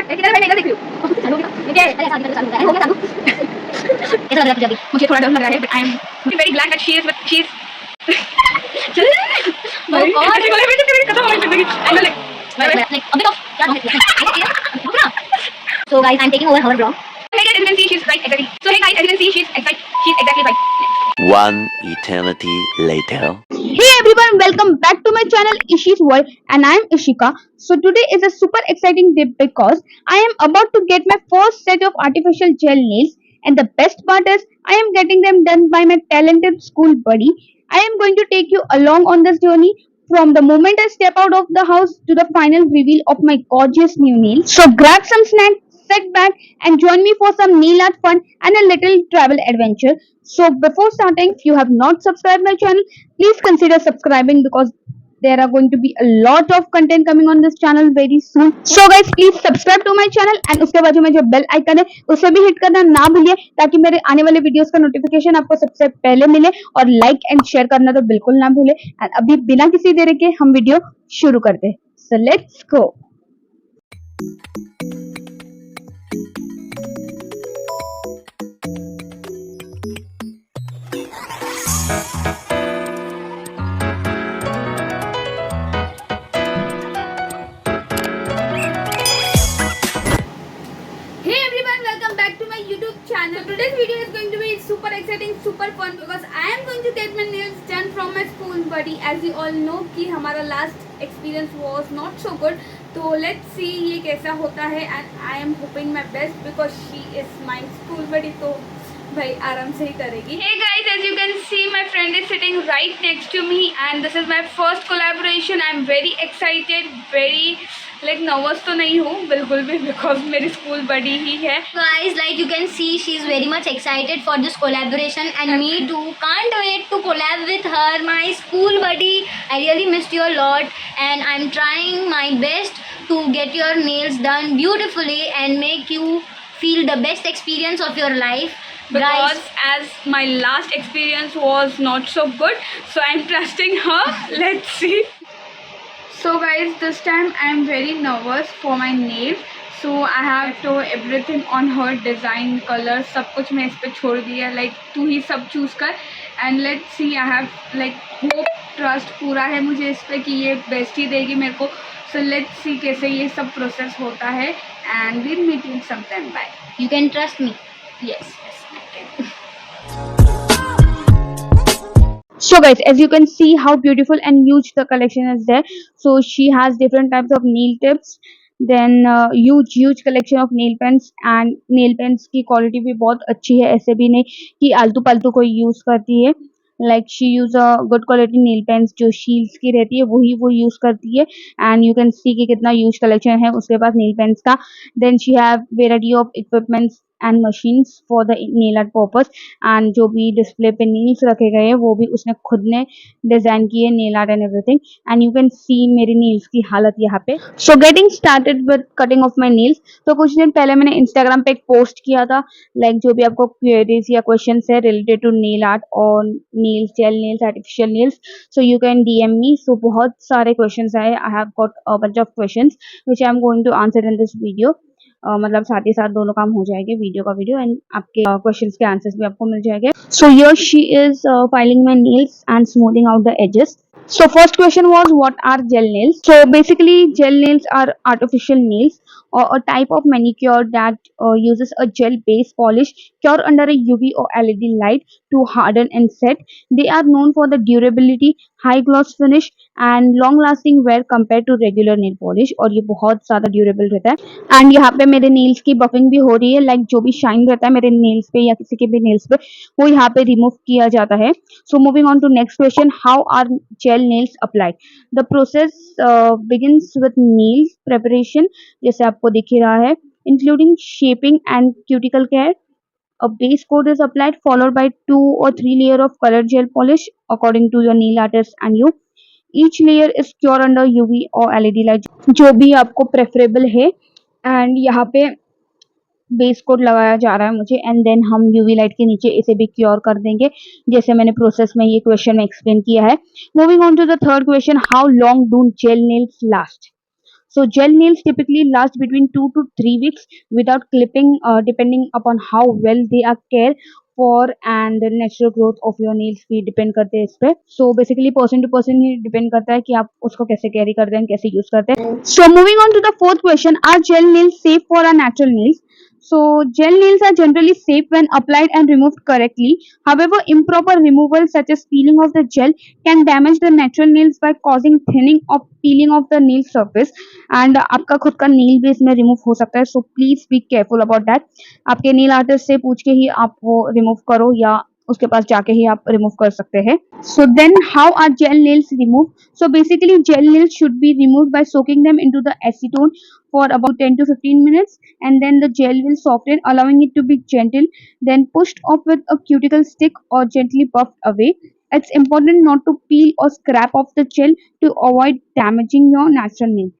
किधर मैं इधर देख रही हूँ। चालू ये अरे शादी में चालू हो गया चालू। कैसा लग रहा है तुझे अभी? मुझे थोड़ा डर लग रहा है, but I am very glad that she is भाई ऐसे कोलैबोरेशन करके खत्म हो गई जिंदगी। आई नो लाइक अबे तो क्या So guys, I'm taking over her vlog. Hey guys, as you can see, she's right exactly. So hey guys, as you can see, she's exactly right. One eternity later. Hey everyone, welcome back to my channel Ishi's World and I am Ishika. So today is a super exciting day because I am about to get my first set of artificial gel nails, and the best part is I am getting them done by my talented school buddy. I am going to take you along on this journey from the moment I step out of the house to the final reveal of my gorgeous new nails. So grab some snacks, sit back and join me for some nail art fun and a little travel adventure. So before starting, if you have not subscribed my channel, please consider subscribing because there are going to be a lot of content coming on this channel very soon. So guys, please subscribe to my channel and उसके बाजू में जो bell icon है उसे भी hit करना ना भूलिए ताकि मेरे आने वाले वीडियोस का नोटिफिकेशन आपको सबसे पहले मिले, और लाइक एंड शेयर करना तो बिल्कुल ना भूले। एंड अभी बिना किसी देरी के हम वीडियो शुरू करते हैं। So let's go. Hey everyone, welcome back to my YouTube channel. So today's video is going to be super exciting, super fun because I am going to get my nails done from my school buddy. As you all know कि हमारा last experience was not so good. तो let's see ये कैसा होता है, and I am hoping my best because she is my school buddy. तो भाई आराम से ही करेगी. Hey guys, as you can see, my friend is sitting right next to me, and this is my first collaboration. I am very excited, very nervous तो नहीं हूँ बिल्कुल भी बिकॉज मेरी स्कूल बड़ी ही है. Guys, like you can see, she's very much excited for this collaboration, and me too. Can't wait to collab with her, my school buddy. I really missed you a lot, and I'm trying my best to get your nails done beautifully and make you feel the best experience of your life. Because Guys, as my last experience was not so good, so I'm trusting her. Let's see. So guys, this time I'm very nervous for my nails. So I have to everything on her, design, color, सब कुछ मैं इस पे छोड़ दिया. Like तू ही सब choose कर. And let's see, I have like hope, trust पूरा है मुझे इस पे कि ये best ही देगी मेरे को. So let's see कैसे ये सब process होता है. And we'll meet you sometime. Bye. you can trust me. Yes, I can. So guys, as you can see how beautiful and huge the collection is there. So she has different types of nail tips, then huge collection of nail pens, and nail pens की quality भी बहुत अच्छी है, ऐसे भी नहीं कि आलतू पालतू कोई यूज करती है. Like she use a good quality nail paints जो शील्स की रहती है वही वो यूज करती है. एंड यू कैन सी कि कितना यूज कलेक्शन है उसके पास नेल पेन्स का. Then she have variety of equipments and machines for the nail art purpose. And जो भी डिस्प्ले पे नील्स रखे गए हैं वो भी उसने खुद ने डिजाइन किए, nail art and everything. And you can see मेरी नील्स की हालत यहाँ पे. So getting started with cutting of my Niels. तो कुछ दिन पहले मैंने इंस्टाग्राम पे एक पोस्ट किया था, लाइक जो भी आपको क्वेरीज या क्वेश्चन है रिलेटेड टू नेल आर्ट और nails, gel nails, artificial nails, so you can DM me. So बहुत सारे क्वेश्चंस आए. I have got a bunch of questions which I am going to answer in this video. मतलब साथ ही साथ दोनों काम हो जाएंगे, वीडियो का वीडियो एंड आपके क्वेश्चंस के आंसर्स भी आपको मिल जाएंगे. So here she is filing my nails and smoothing out the edges. So first question was, what are gel nails? So basically gel nails are artificial nails or a type of manicure that uses a gel base polish cured under a UV or LED light to harden and set. They are known for the durability, high gloss finish and long lasting wear compared to regular nail polish. और ये बहुत ज़्यादा durable रहता है. And यहाँ पे मेरे nails की बफिंग भी हो रही है, लाइक जो भी शाइन रहता है मेरे नेल्स पे या किसी के भी नेल्स पे वो यहाँ पे रिमूव किया जाता है. So moving on to next question, how are gel nails applied? The process begins with nail preparation जैसे आपको दिख ही रहा है, including shaping and cuticle care. A base coat is applied followed by 2 or 3 layer of colored gel polish according to your nail artist and you. Each layer is cured under UV or LED light जो भी आपको preferable है. And यहाँ पे base coat लगाया जा रहा है मुझे, एंड देन हम यूवी लाइट के नीचे इसे भी क्योर कर देंगे जैसे मैंने प्रोसेस में ये क्वेश्चन में एक्सप्लेन किया है. Moving on to the third question, how long do gel nails last? So gel nails typically last between 2 to 3 weeks without clipping, depending upon how well they are cared for and the natural growth of your nails भी depend करते हैं इस पे. So basically person to person he depend करता है कि आप उसको कैसे कैरी करते हैं, कैसे यूज करते हैं. So moving on to the fourth question, are gel nails safe for our natural nails? So gel nails are generally safe when applied and removed correctly. However, improper removal such as peeling of the gel can damage the natural nails by causing thinning or peeling of the nail surface. And आपका खुद का nail भी इसमें remove हो सकता है. So please be careful about that. आपके nail artist से पूछ के ही आप वो रिमूव करो या उसके पास जाके ही आप रिमूव कर सकते हैं. So then how are gel nails remove? So basically gel nails should be remove by soaking them into the acetone for about 10 to 15 minutes, and then the gel will soften, allowing it to be gentle, then pushed off with a cuticle stick or gently puffed away. It's important not to peel or scrap off the gel to avoid damaging your natural nail.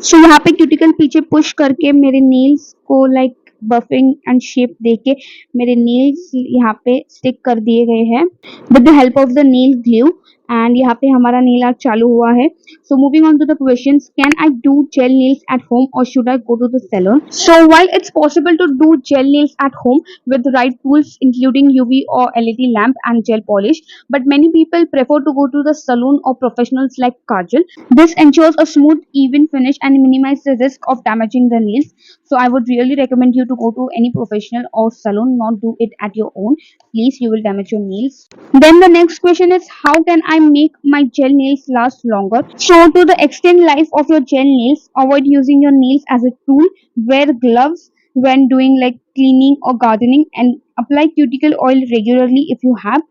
सो यहाँ पे cuticle पीछे push करके मेरे nails को like buffing and shape देके मेरे nails यहाँ पे स्टिक कर दिए गए हैं with the help of the nail glue. And यहाँ पे हमारा नेल आर्ट चालू हुआ है. So moving on to the questions, can I do gel nails at home or should I go to the salon? So while it's possible to do gel nails at home with the right tools including UV or LED lamp and gel polish, but many people prefer to go to the salon or professionals like Kajal. This ensures a smooth, even finish and minimize the risk of damaging the nails. So I would really recommend you to go to any professional or salon, not do it at your own. Please, you will damage your nails. Then the next question is, how can I make my gel nails last longer? So to the extend life of your gel nails, avoid using your nails as a tool. Wear gloves when doing like cleaning or gardening, and apply cuticle oil regularly if you have.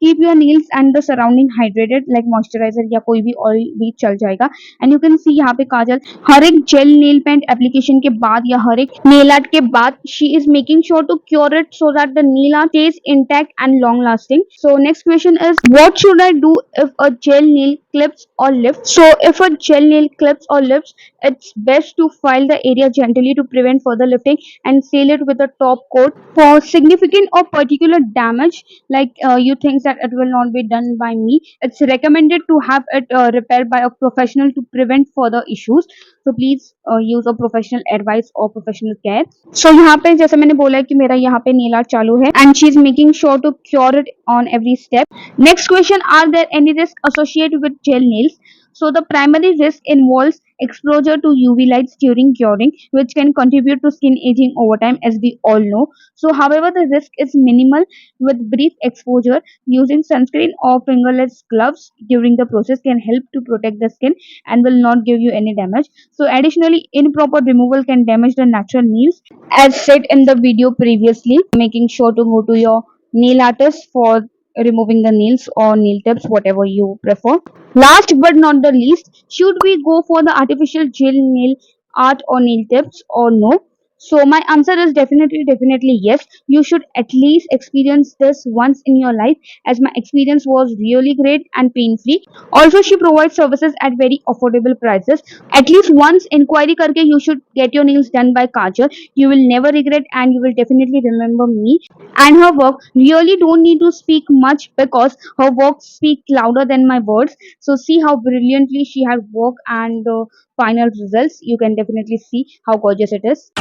Keep your nails and the surrounding hydrated like moisturizer या कोई भी oil भी चल जाएगा. And you can see यहाँ पे काजल हर एक jail nail paint application के बाद या हर एक नेल आर्ट के बाद she is making sure to cure it so that the nail art stays intact and long lasting. So next question is, what should I do if a gel nail clips or lifts? So if a gel nail clips or lifts, it's best to file the area gently to prevent further lifting and seal it with a top coat. For significant or particular damage, like you think that it will not be done by me, it's recommended to have it repaired by a professional to prevent further issues. So please use a professional advice or professional care. So यहाँ पे जैसे मैंने बोला है कि मेरा यहाँ पे nail art चालू है and she is making sure to cure it on every step. Next question, are there any risks associated with gel nails? So the primary risk involves exposure to UV lights during curing, which can contribute to skin aging over time, as we all know. So however, the risk is minimal with brief exposure. Using sunscreen or fingerless gloves during the process can help to protect the skin and will not give you any damage. So additionally, improper removal can damage the natural nails, as said in the video previously. Making sure to go to your nail artist for removing the nails or nail tips, whatever you prefer. Last but not the least, should we go for the artificial gel nail art or nail tips or no? So my answer is definitely yes. You should at least experience this once in your life, as my experience was really great and pain free. Also, she provides services at very affordable prices. At least once inquiry करके you should get your nails done by Kajal. You will never regret and you will definitely remember me and her work. Really don't need to speak much because her work speaks louder than my words. So see how brilliantly she had worked, and the final results you can definitely see how gorgeous it is.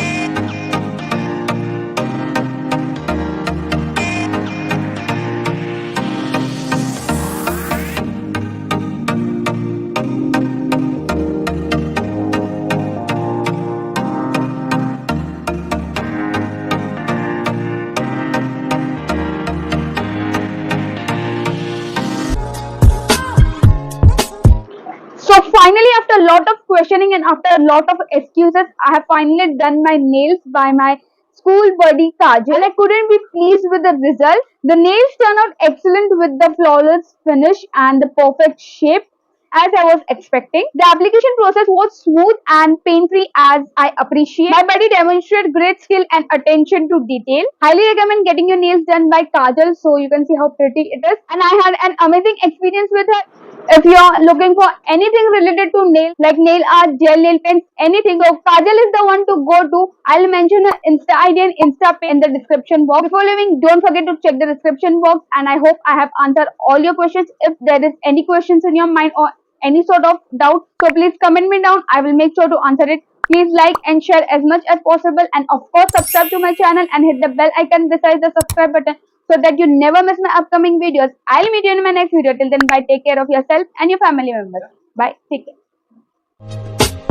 So finally, after a lot of questioning and after a lot of excuses, I have finally done my nails by my school buddy Kajal. And I couldn't be pleased with the result. The nails turned out excellent with the flawless finish and the perfect shape as I was expecting. The application process was smooth and pain-free, as I appreciate. My buddy demonstrated great skill and attention to detail. Highly recommend getting your nails done by Kajal, so you can see how pretty it is. And I had an amazing experience with her. If you're looking for anything related to nail, like nail art, gel nail paints, anything, so Kajal is the one to go to. I'll mention her Insta ID and Insta pin in the description box. Before leaving, don't forget to check the description box, and I hope I have answered all your questions. If there is any questions in your mind or any sort of doubt, so please comment me down. I will make sure to answer it. Please like and share as much as possible, and of course subscribe to my channel and hit the bell icon beside the subscribe button so that you never miss my upcoming videos. I'll meet you in my next video. Till then, bye. Take care of yourself and your family members. Bye. Take care.